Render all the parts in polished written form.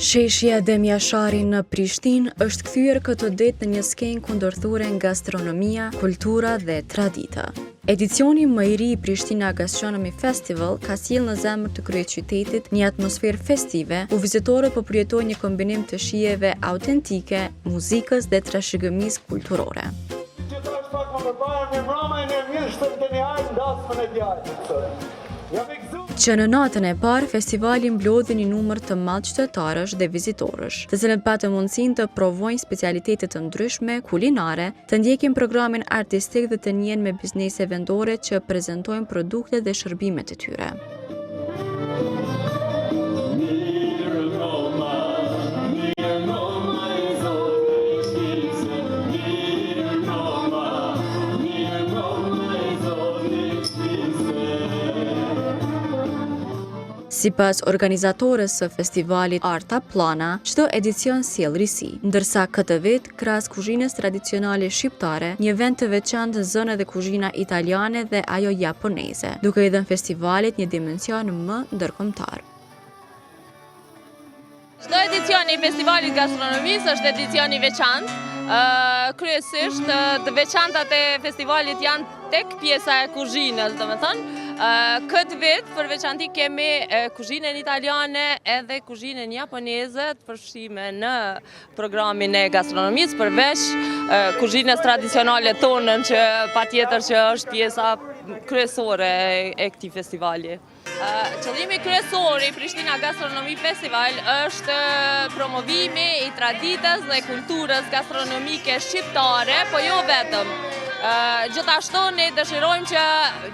Sheshja Demja Shari në Prishtinë është kthyer këtë ditë në një skenë kundërthore nga gastronomia, kultura dhe tradita. Edicioni më i ri i Prishtina Gastronomy Festival ka sjellë në zemër të kryeqytetit një atmosferë festive, ku vizitorët po përjetojnë një kombinim të shijeve autentike, muzikës dhe trashëgimisë kulturore. Që në natën e parë, festivali mblodhi një numër të madh qytetarësh dhe vizitorësh, të cilët patën mundësinë të provojnë specialitete të ndryshme kulinare, të ndjekin programin artistik dhe të njihen me biznese vendore që prezantojnë produktet dhe shërbimet e tyre. Sipas organizatorës së festivalit Arta Plana, çdo edicion sjell risi, ndërsa këtë vit, krahas kuzhinës tradicionale shqiptare, një vend të veçantë zën edhe kuzhina italiane dhe ajo japoneze, duke i dhënë festivalit një dimension më ndërkombëtar. Çdo edicion i festivalit gastronomisë është edicion i veçantë. Kryesisht të veçantat e festivalit janë tek pjesa e kuzhinës, domethënë. Këtë vit për veçanti kemi kuzhinën italiane edhe kuzhinën japoneze të përfshime në programin e gastronomisë, përveç kuzhinës tradicionale tonën që patjetër që është pjesa kryesore e këtij festivali. Qëllimi kryesor i Prishtina Gastronomy Festival është promovimi i traditës dhe kulturës gastronomike shqiptare, po jo vetëm. Gjithashtu ne dëshirojmë që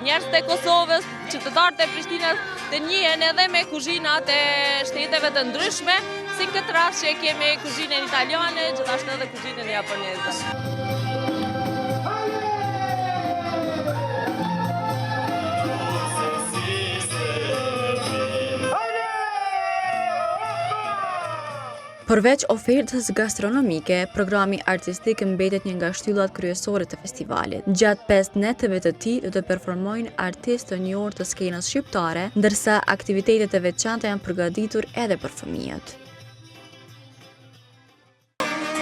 njerëzit e Kosovës, qytetarët e Prishtinës të njihen edhe me kuzhinat e shteteve të ndryshme, si në këtë rast që kemi kuzhinën italiane, gjithashtu edhe kuzhinën japoneze. Përveç ofertës gastronomike, programi artistik mbetet një nga shtyllat kryesore të festivalit. Gjatë 5 netëve të tij do të performojnë artistë të njohur të skenës shqiptare, ndërsa aktivitetet e veçanta janë përgatitur edhe për fëmijët.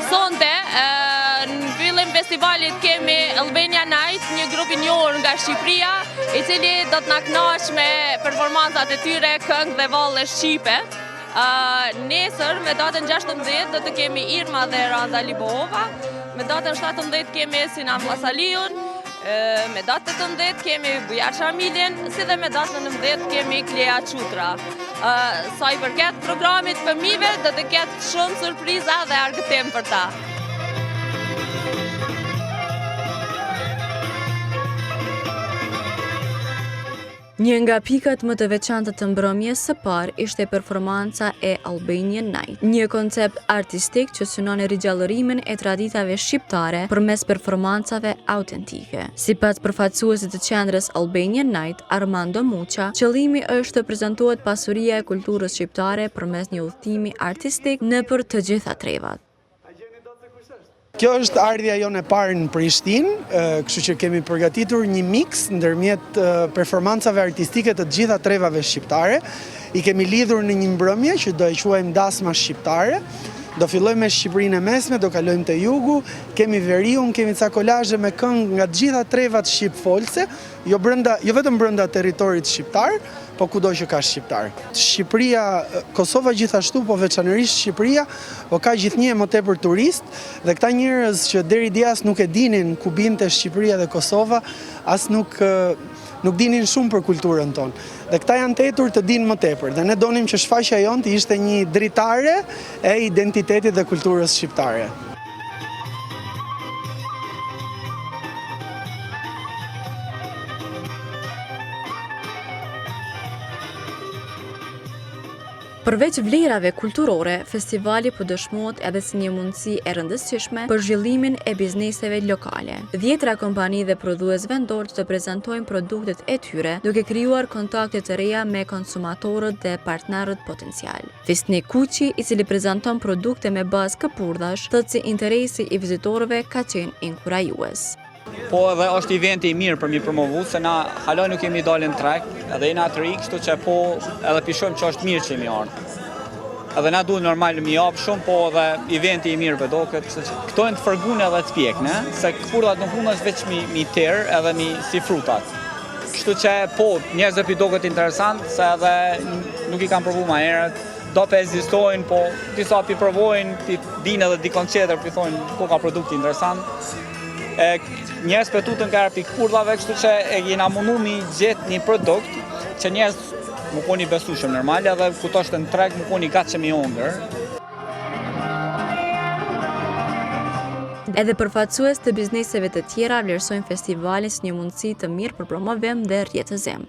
Sonte, në fillim festivalit kemi Albania Night, një grup i njohur nga Shqipëria, i cili do të na kënaq me performancat e tyre, këngë dhe valle shqipe. Nesër, me datën 16, do të kemi Irma dhe Randa Libova, me datën 17 kemi Sinam Vlasaliun, me datën 18 kemi Bujar Shamilin, si dhe me datën 19 kemi Klea Qutra. Sa i përket programit fëmijëve, do të ketë shumë surpriza dhe argëtim për ta. Një nga pikat më të veçanta të mbrëmjes së parë ishte performanca e Albania Night, një koncept artistik që synon rigjallërimin e traditave shqiptare përmes performancave autentike. Sipas përfaqësuesit të qendrës Albania Night, Armando Muça, qëllimi është të prezantohet pasuria e kulturës shqiptare përmes një udhëtimi artistik nëpër të gjitha trevat. Kjo është ardhja jonë e parë në Prishtinë, kështu që kemi përgatitur një mix ndërmjet performancave artistike të gjitha trevave shqiptare. I kemi lidhur në një mbrëmje që do e quajmë dasma shqiptare. Do fillojmë me Shqipërinë e Mesme, do kalojmë te jugu, kemi veriun, kemi ca kolazhe me këngë nga të gjitha trevat shqipfolse, jo vetëm brenda territorit shqiptar, po kudo që ka shqiptar. Shqipëria, Kosova gjithashtu, po veçanërisht Shqipëria, po ka gjithnjë më tepër turist, dhe këta njerëz që deri dje as nuk e dinin ku binte Shqipëria dhe Kosova, as nuk dinin shumë për kulturën tonë. Dhe këta janë tetur të dinë më tepër, dhe ne donim që shfaqja jonë të ishte një dritare e identitetit dhe kulturës shqiptare. Përveç vlerave kulturore, festivali po dëshmohet edhe si një mundësi e rëndësishme për zhvillimin e bizneseve lokale. 10 kompani dhe prodhues vendor të prezantojnë produktet e tyre, duke krijuar kontakte të reja me konsumatorët dhe partnerët potencial. Fisnik Kuqi, i cili prezanton produkte me bazë këpurdhash, thotë se interesi i vizitorëve ka qenë inkurajues. Po edhe është eventi i mirë për mi promovu, se na haloj nuk kemi dalë në treg, edhe jena të ri, kështu që po edhe pishojmë që është mirë që jemi ardhur. edhe na duhet normal mi jap shumë, po edhe eventi i mirë do këtë, kështu që këto janë të fërgune edhe të pjekne, se këpurdat nuk mund është veç mi terë edhe mi si frutat. Kështu që po, njerëzve pi do këtë interesant, se edhe nuk i kam provu ma herët, do për ekzistojnë, po disa pi provojnë, pi dinë edhe dikon qeter, pi thonë ko ka produkti interesant. Njerëz për tutën kërë pi këpurdave, kështu që e jena mundu mi gjetë një produkt që njerëz më koni besueshëm normal, edhe kuto është në treg më koni gatshëm i ëndër. Edhe përfaqësues të bizneseve të tjera vlerësojnë festivalin si një mundësi të mirë për promovim dhe rrjetëzim.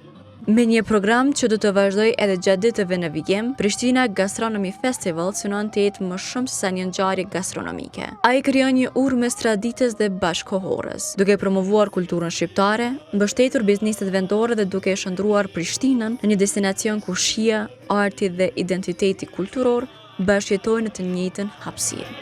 Me një program që do të vazhdoj edhe gjatë ditëve në vijim, Prishtina Gastronomy Festival synon të jetë më shumë se sa një ngjarje gastronomike. Ai krijon një urmë mes traditës dhe bashkëkohorës, duke promovuar kulturën shqiptare, mbështetur bizneset vendore dhe duke e shndruar Prishtinën në një destinacion ku shija, arti dhe identiteti kulturor bashkëjetojnë në të njëjtën hapësirë.